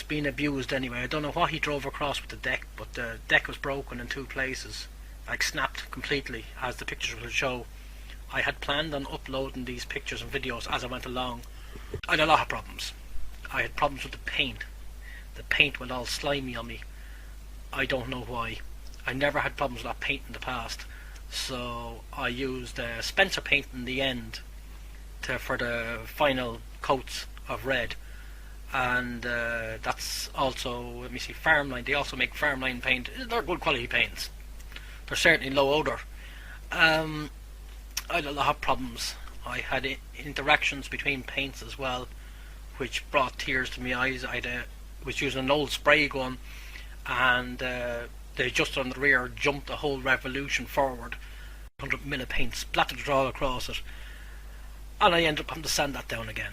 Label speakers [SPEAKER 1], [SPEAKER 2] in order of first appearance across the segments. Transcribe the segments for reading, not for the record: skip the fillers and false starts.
[SPEAKER 1] it's been abused anyway. I don't know what he drove across with the deck, but the deck was broken in 2 places, like snapped completely, as the pictures will show. I had planned on uploading these pictures and videos as I went along. I had a lot of problems. I had problems with the paint. The paint went all slimy on me. I don't know why. I never had problems with that paint in the past, so I used Spencer paint in the end for the final coats of red. And that's also, let me see, Farmline. They also make Farmline paint. They're good quality paints. They're certainly low odour. I had a lot of problems. I had interactions between paints as well, which brought tears to my eyes. I was using an old spray gun, and the adjuster on the rear jumped a whole revolution forward. 100mm of paint splattered it all across it, and I ended up having to sand that down again.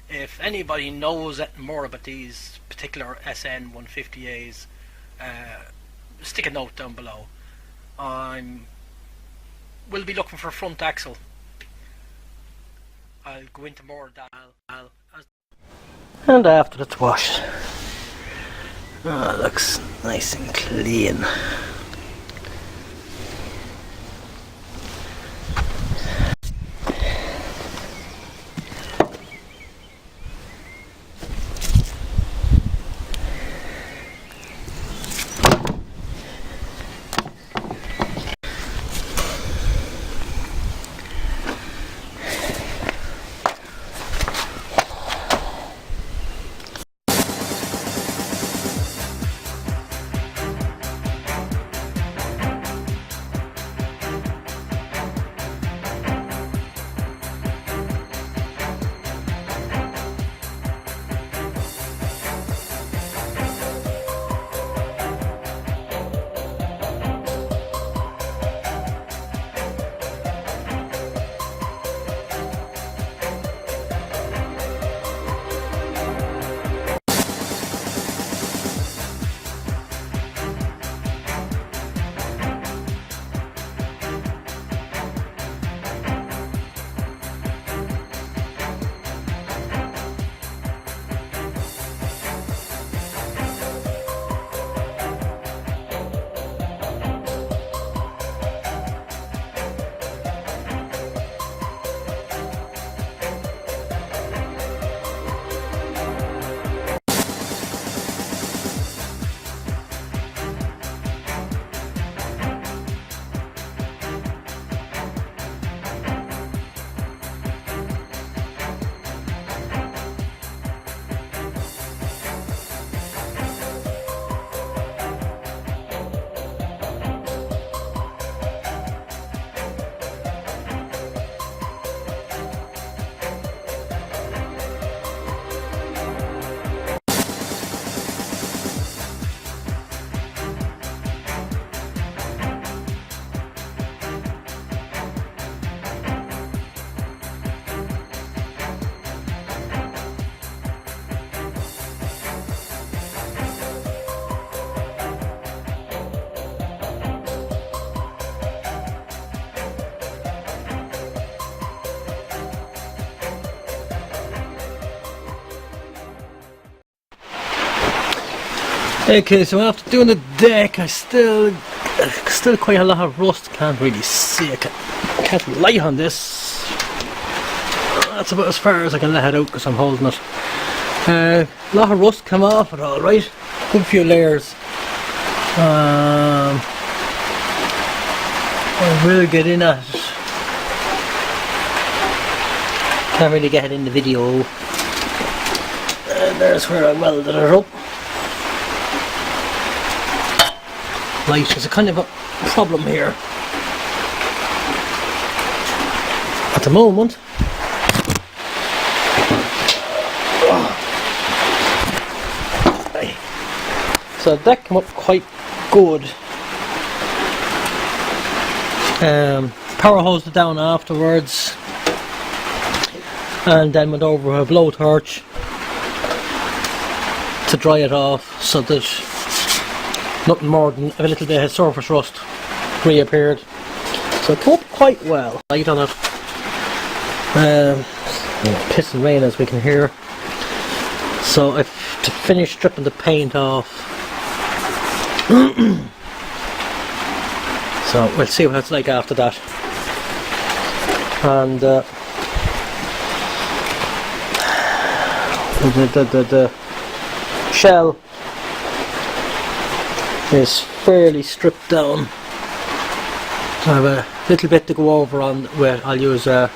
[SPEAKER 1] If anybody knows more about these particular SN 150As, stick a note down below. We'll be looking for a front axle. I'll go into more of that. And after it's washed, it looks nice and clean. Okay, so after doing the deck, I still quite a lot of rust. Can't really see. I can't rely on this. That's about as far as I can let it out because I'm holding it. A lot of rust come off it, all right. Good few layers. I will get in at it. Can't really get it in the video. And there's where I welded it up. Light is a kind of a problem here at the moment. So that came up quite good. Power hosed it down afterwards, and then went over with a blowtorch to dry it off so that nothing more than a little bit of surface rust reappeared. So it came up quite well. Light on it. Piss and rain as we can hear. So I've to finish stripping the paint off. So we'll see what it's like after that. And the shell is fairly stripped down. I have a little bit to go over on where I'll use a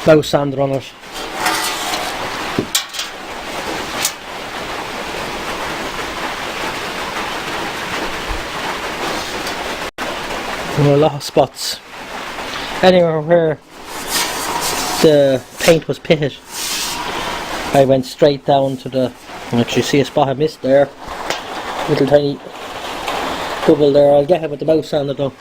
[SPEAKER 1] mouse sander on it. And a lot of spots. Anywhere where the paint was pitted, I went straight down to the, actually see a spot I missed there, little tiny bubble there. I'll get it with the mouse sander though.